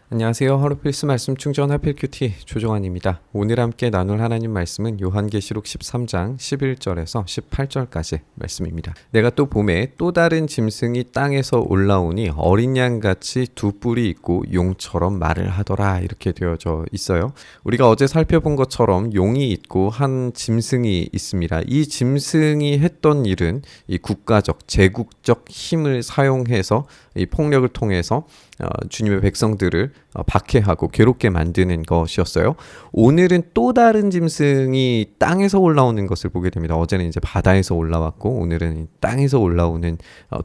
안녕하세요. 하루 필수 말씀 충전 하필 큐티 조종환입니다. 오늘 함께 나눌 하나님 말씀은 요한계시록 13장 11절에서 18절까지 말씀입니다. 내가 또 봄에 또 다른 짐승이 땅에서 올라오니 어린 양같이 두 뿔이 있고 용처럼 말을 하더라, 이렇게 되어져 있어요. 우리가 어제 살펴본 것처럼 용이 있고 한 짐승이 있습니다. 이 짐승이 했던 일은 이 국가적, 제국적 힘을 사용해서 이 폭력을 통해서 주님의 백성들을 박해하고 괴롭게 만드는 것이었어요. 오늘은 또 다른 짐승이 땅에서 올라오는 것을 보게 됩니다. 어제는 이제 바다에서 올라왔고 오늘은 땅에서 올라오는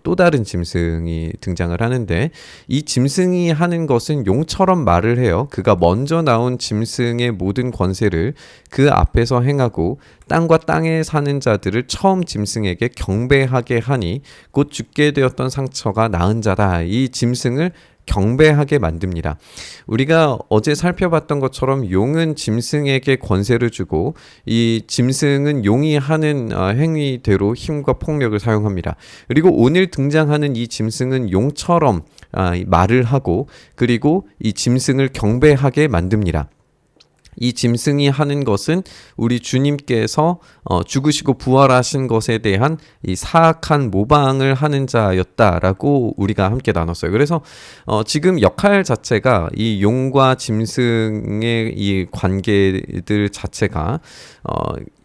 또 다른 짐승이 등장을 하는데, 이 짐승이 하는 것은 용처럼 말을 해요. 그가 먼저 나온 짐승의 모든 권세를 그 앞에서 행하고 땅과 땅에 사는 자들을 처음 짐승에게 경배하게 하니 곧 죽게 되었던 상처가 나은 자다. 이 짐승을 경배하게 만듭니다. 우리가 어제 살펴봤던 것처럼 용은 짐승에게 권세를 주고 이 짐승은 용이 하는 행위대로 힘과 폭력을 사용합니다. 그리고 오늘 등장하는 이 짐승은 용처럼 말을 하고 그리고 이 짐승을 경배하게 만듭니다. 이 짐승이 하는 것은 우리 주님께서 죽으시고 부활하신 것에 대한 이 사악한 모방을 하는 자였다라고 우리가 함께 나눴어요. 그래서 지금 역할 자체가 이 용과 짐승의 이 관계들 자체가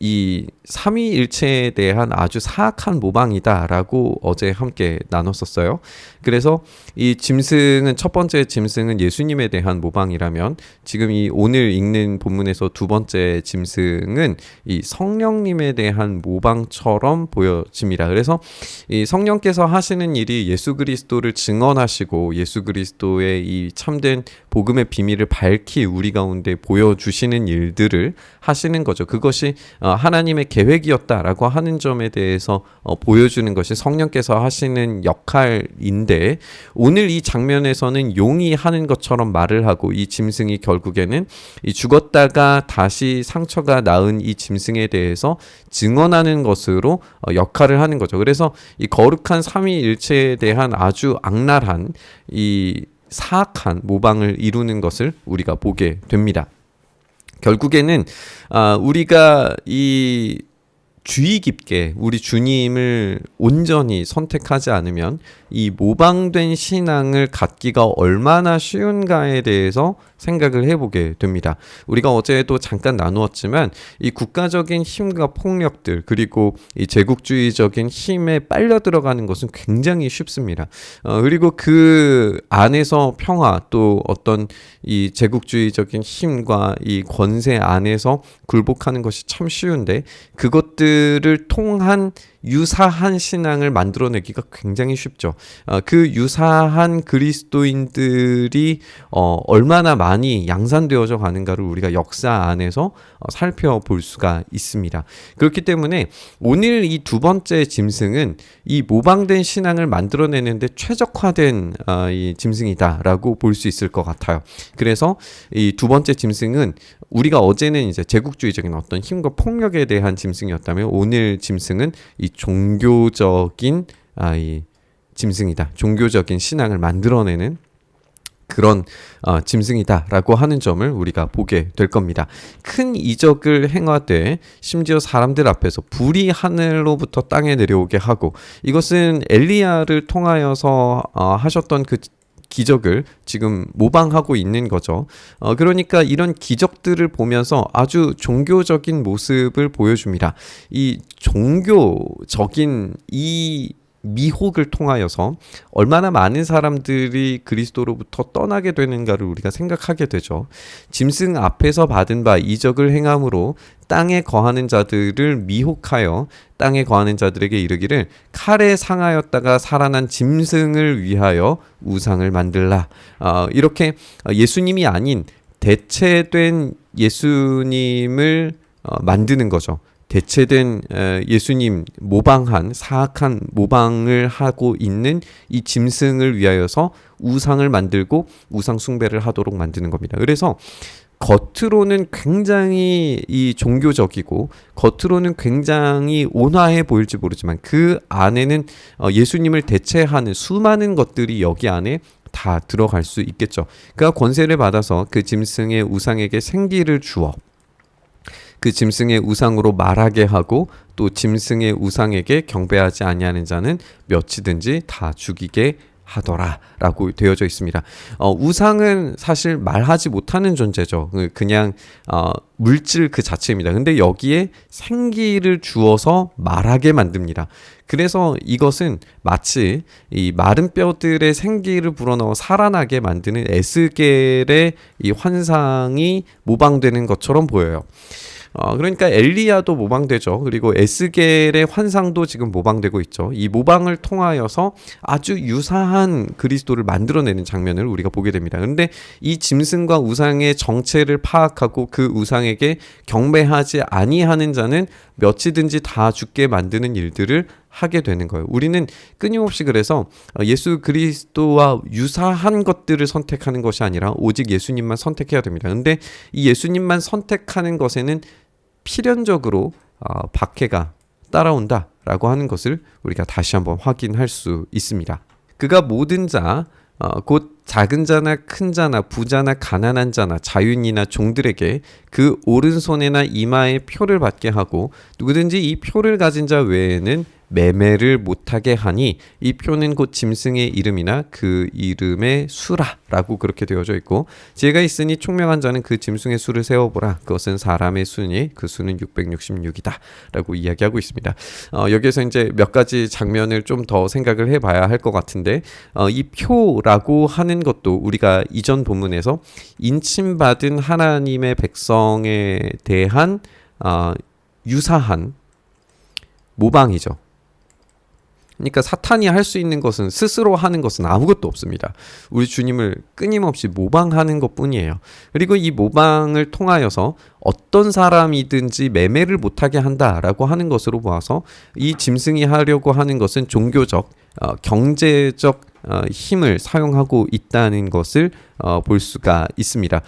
이 삼위일체에 대한 아주 사악한 모방이다라고 어제 함께 나눴었어요. 그래서 이 짐승은, 첫 번째 짐승은 예수님에 대한 모방이라면, 지금 이 오늘 읽는 본문에서 두 번째 짐승은 이 성령님에 대한 모방처럼 보여집니다. 그래서 이 성령께서 하시는 일이 예수 그리스도를 증언하시고 예수 그리스도의 이 참된 복음의 비밀을 밝히 우리 가운데 보여주시는 일들을 하시는 거죠. 그것이 하나님의 계획이었다라고 하는 점에 대해서 보여주는 것이 성령께서 하시는 역할인데, 오늘 이 장면에서는 용이 하는 것처럼 말을 하고 이 짐승이 결국에는 이 죽었다가 다시 상처가 나은 이 짐승에 대해서 증언하는 것으로 역할을 하는 거죠. 그래서 이 거룩한 삼위일체에 대한 아주 악랄한 이 사악한 모방을 이루는 것을 우리가 보게 됩니다. 결국에는 우리가 이 주의 깊게 우리 주님을 온전히 선택하지 않으면 이 모방된 신앙을 갖기가 얼마나 쉬운가에 대해서 생각을 해보게 됩니다. 우리가 어제도 잠깐 나누었지만 이 국가적인 힘과 폭력들, 그리고 이 제국주의적인 힘에 빨려 들어가는 것은 굉장히 쉽습니다. 그리고 그 안에서 평화, 또 어떤 이 제국주의적인 힘과 이 권세 안에서 굴복하는 것이 참 쉬운데, 그것들을 통한 유사한 신앙을 만들어내기가 굉장히 쉽죠. 그 유사한 그리스도인들이 얼마나 많이 양산되어져 가는가를 우리가 역사 안에서 살펴볼 수가 있습니다. 그렇기 때문에 오늘 이 두 번째 짐승은 이 모방된 신앙을 만들어내는데 최적화된 이 짐승이다라고 볼 수 있을 것 같아요. 그래서 이 두 번째 짐승은, 우리가 어제는 이제 제국주의적인 어떤 힘과 폭력에 대한 짐승이었다면, 오늘 짐승은 이 종교적인 이 짐승이다. 종교적인 신앙을 만들어내는 그런 짐승이다라고 하는 점을 우리가 보게 될 겁니다. 큰 이적을 행하되 심지어 사람들 앞에서 불이 하늘로부터 땅에 내려오게 하고, 이것은 엘리야를 통하여서 하셨던 그 기적을 지금 모방하고 있는 거죠. 그러니까 이런 기적들을 보면서 아주 종교적인 모습을 보여줍니다. 이 종교적인 이 미혹을 통하여서 얼마나 많은 사람들이 그리스도로부터 떠나게 되는가를 우리가 생각하게 되죠. 짐승 앞에서 받은 바 이적을 행함으로 땅에 거하는 자들을 미혹하여 땅에 거하는 자들에게 이르기를 칼에 상하였다가 살아난 짐승을 위하여 우상을 만들라. 이렇게 예수님이 아닌 대체된 예수님을 만드는 거죠. 대체된 예수님, 모방한 사악한 모방을 하고 있는 이 짐승을 위하여서 우상을 만들고 우상 숭배를 하도록 만드는 겁니다. 그래서 겉으로는 굉장히 이 종교적이고 겉으로는 굉장히 온화해 보일지 모르지만 그 안에는 예수님을 대체하는 수많은 것들이 여기 안에 다 들어갈 수 있겠죠. 그가 권세를 받아서 그 짐승의 우상에게 생기를 주어 그 짐승의 우상으로 말하게 하고 또 짐승의 우상에게 경배하지 아니하는 자는 몇이든지 다 죽이게 하더라 라고 되어져 있습니다. 우상은 사실 말하지 못하는 존재죠. 그냥 물질 그 자체입니다. 근데 여기에 생기를 주어서 말하게 만듭니다. 그래서 이것은 마치 이 마른 뼈들의 생기를 불어넣어 살아나게 만드는 에스겔의 이 환상이 모방되는 것처럼 보여요. 그러니까 엘리야도 모방되죠. 그리고 에스겔의 환상도 지금 모방되고 있죠. 이 모방을 통하여서 아주 유사한 그리스도를 만들어내는 장면을 우리가 보게 됩니다. 그런데 이 짐승과 우상의 정체를 파악하고 그 우상에게 경배하지 아니하는 자는 몇이든지 다 죽게 만드는 일들을 하게 되는 거예요. 우리는 끊임없이 그래서 예수 그리스도와 유사한 것들을 선택하는 것이 아니라 오직 예수님만 선택해야 됩니다. 그런데 이 예수님만 선택하는 것에는 필연적으로 박해가 따라온다라고 하는 것을 우리가 다시 한번 확인할 수 있습니다. 그가 모든 자, 곧 작은 자나 큰 자나 부자나 가난한 자나 자유인이나 종들에게 그 오른손에나 이마에 표를 받게 하고 누구든지 이 표를 가진 자 외에는 매매를 못하게 하니 이 표는 곧 짐승의 이름이나 그 이름의 수라라고 그렇게 되어져 있고 지혜가 있으니 총명한 자는 그 짐승의 수를 세어보라 그것은 사람의 수니 그 수는 666이다 라고 이야기하고 있습니다. 여기에서 이제 몇 가지 장면을 좀 더 생각을 해봐야 할 것 같은데 이 표라고 하는 것도 우리가 이전 본문에서 인침받은 하나님의 백성에 대한 유사한 모방이죠. 그러니까 사탄이 할 수 있는 것은 스스로 하는 것은 아무것도 없습니다. 우리 주님을 끊임없이 모방하는 것뿐이에요. 그리고 이 모방을 통하여서 어떤 사람이든지 매매를 못하게 한다라고 하는 것으로 보아서 이 짐승이 하려고 하는 것은 종교적, 경제적 힘을 사용하고 있다는 것을 볼 수가 있습니다.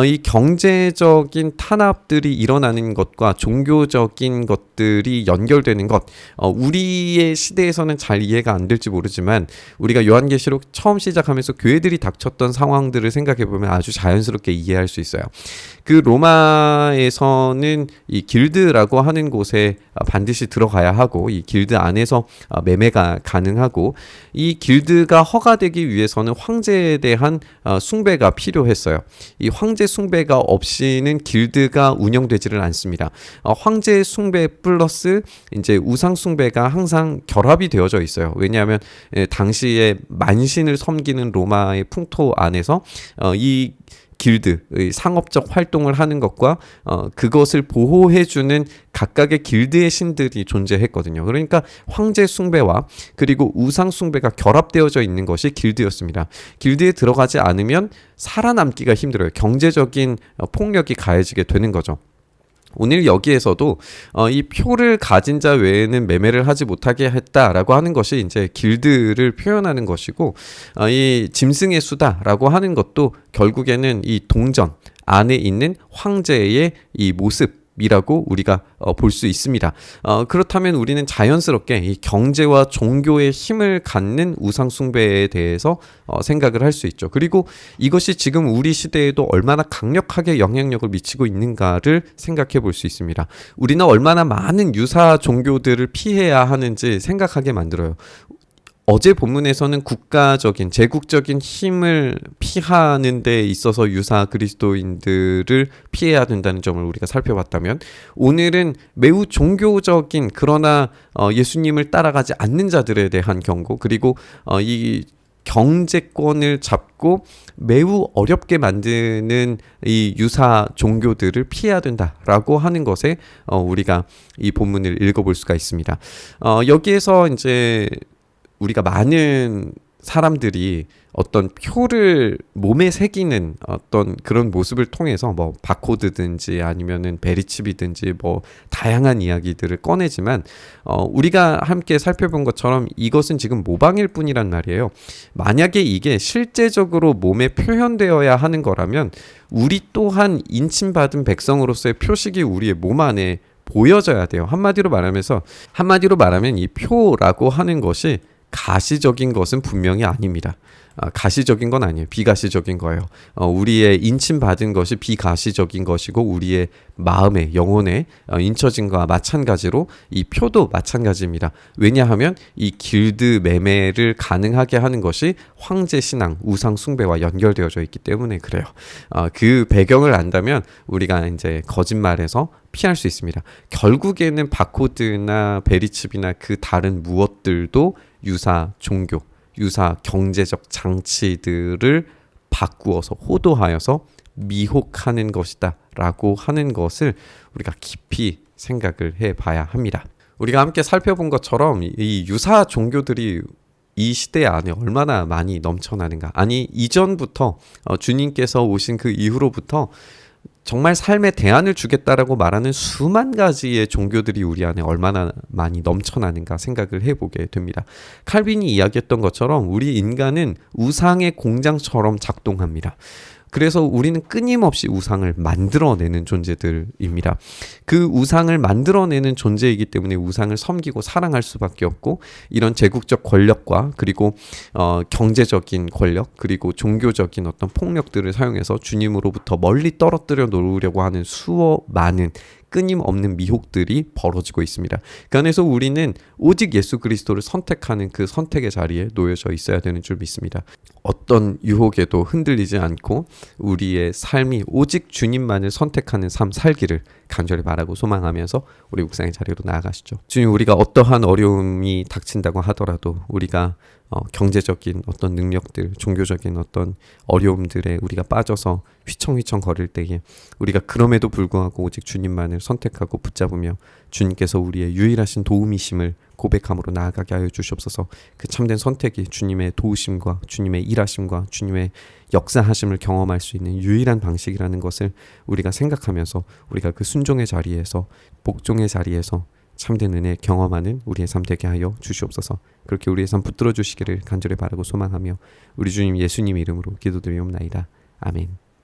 이 경제적인 탄압들이 일어나는 것과 종교적인 것들이 연결되는 것, 우리의 시대에서는 잘 이해가 안 될지 모르지만 우리가 요한계시록 처음 시작하면서 교회들이 닥쳤던 상황들을 생각해 보면 아주 자연스럽게 이해할 수 있어요. 그 로마에서는 이 길드라고 하는 곳에 반드시 들어가야 하고 이 길드 안에서 매매가 가능하고 이 길드가 허가되기 위해서는 황제에 대한 숭배가 필요했어요. 이 황제 숭배가 없이는 길드가 운영되지를 않습니다. 황제 숭배 플러스 이제 우상 숭배가 항상 결합이 되어져 있어요. 왜냐하면 당시에 만신을 섬기는 로마의 풍토 안에서 이 길드의 상업적 활동을 하는 것과 그것을 보호해주는 각각의 길드의 신들이 존재했거든요. 그러니까 황제 숭배와 그리고 우상 숭배가 결합되어져 있는 것이 길드였습니다. 길드에 들어가지 않으면 살아남기가 힘들어요. 경제적인 폭력이 가해지게 되는 거죠. 오늘 여기에서도 이 표를 가진 자 외에는 매매를 하지 못하게 했다라고 하는 것이 이제 길드를 표현하는 것이고 이 짐승의 수다라고 하는 것도 결국에는 이 동전 안에 있는 황제의 이 모습 이라고 우리가 볼 수 있습니다. 그렇다면 우리는 자연스럽게 이 경제와 종교의 힘을 갖는 우상 숭배에 대해서 생각을 할 수 있죠. 그리고 이것이 지금 우리 시대에도 얼마나 강력하게 영향력을 미치고 있는가를 생각해 볼 수 있습니다. 우리는 얼마나 많은 유사 종교들을 피해야 하는지 생각하게 만들어요. 어제 본문에서는 국가적인 제국적인 힘을 피하는 데 있어서 유사 그리스도인들을 피해야 된다는 점을 우리가 살펴봤다면 오늘은 매우 종교적인 그러나 예수님을 따라가지 않는 자들에 대한 경고 그리고 이 경제권을 잡고 매우 어렵게 만드는 이 유사 종교들을 피해야 된다라고 하는 것에 우리가 이 본문을 읽어볼 수가 있습니다. 여기에서 이제 우리가 많은 사람들이 어떤 표를 몸에 새기는 어떤 그런 모습을 통해서 뭐 바코드든지 아니면은 베리칩이든지 뭐 다양한 이야기들을 꺼내지만 우리가 함께 살펴본 것처럼 이것은 지금 모방일 뿐이란 말이에요. 만약에 이게 실제적으로 몸에 표현되어야 하는 거라면 우리 또한 인침받은 백성으로서의 표식이 우리의 몸 안에 보여져야 돼요. 한마디로 말하면 이 표라고 하는 것이 가시적인 것은 분명히 아닙니다. 가시적인 건 아니에요. 비가시적인 거예요. 우리의 인침받은 것이 비가시적인 것이고 우리의 마음의 영혼에 인쳐진 것과 마찬가지로 이 표도 마찬가지입니다. 왜냐하면 이 길드 매매를 가능하게 하는 것이 황제 신앙, 우상 숭배와 연결되어져 있기 때문에 그래요. 그 배경을 안다면 우리가 이제 거짓말에서 피할 수 있습니다. 결국에는 바코드나 베리칩이나 그 다른 무엇들도 유사 종교, 유사 경제적 장치들을 바꾸어서 호도하여서 미혹하는 것이다 라고 하는 것을 우리가 깊이 생각을 해봐야 합니다. 우리가 함께 살펴본 것처럼 이 유사 종교들이 이 시대 안에 얼마나 많이 넘쳐나는가. 아니 이전부터 주님께서 오신 그 이후로부터 정말 삶의 대안을 주겠다라고 말하는 수만 가지의 종교들이 우리 안에 얼마나 많이 넘쳐나는가 생각을 해보게 됩니다. 칼빈이 이야기했던 것처럼 우리 인간은 우상의 공장처럼 작동합니다. 그래서 우리는 끊임없이 우상을 만들어내는 존재들입니다. 그 우상을 만들어내는 존재이기 때문에 우상을 섬기고 사랑할 수밖에 없고 이런 제국적 권력과 그리고 경제적인 권력 그리고 종교적인 어떤 폭력들을 사용해서 주님으로부터 멀리 떨어뜨려 놓으려고 하는 많은 끊임없는 미혹들이 벌어지고 있습니다. 그 안에서 우리는 오직 예수 그리스도를 선택하는 그 선택의 자리에 놓여져 있어야 되는 줄 믿습니다. 어떤 유혹에도 흔들리지 않고 우리의 삶이 오직 주님만을 선택하는 삶 살기를 간절히 바라고 소망하면서 우리 묵상의 자리로 나아가시죠. 주님, 우리가 어떠한 어려움이 닥친다고 하더라도 우리가 경제적인 어떤 능력들, 종교적인 어떤 어려움들에 우리가 빠져서 휘청휘청 거릴 때에 우리가 그럼에도 불구하고 오직 주님만을 선택하고 붙잡으며 주님께서 우리의 유일하신 도움이심을 고백함으로 나아가게 하여 주시옵소서. 그 참된 선택이 주님의 도우심과 주님의 일하심과 주님의 역사하심을 경험할 수 있는 유일한 방식이라는 것을 우리가 생각하면서 우리가 그 순종의 자리에서 복종의 자리에서 참된 은혜 경험하는 우리의 삶 되게 하여 주시옵소서. 그렇게 우리의 삶 붙들어 주시기를 간절히 바라고 소망하며 우리 주님 예수님 이름으로 기도드리옵나이다. 아멘.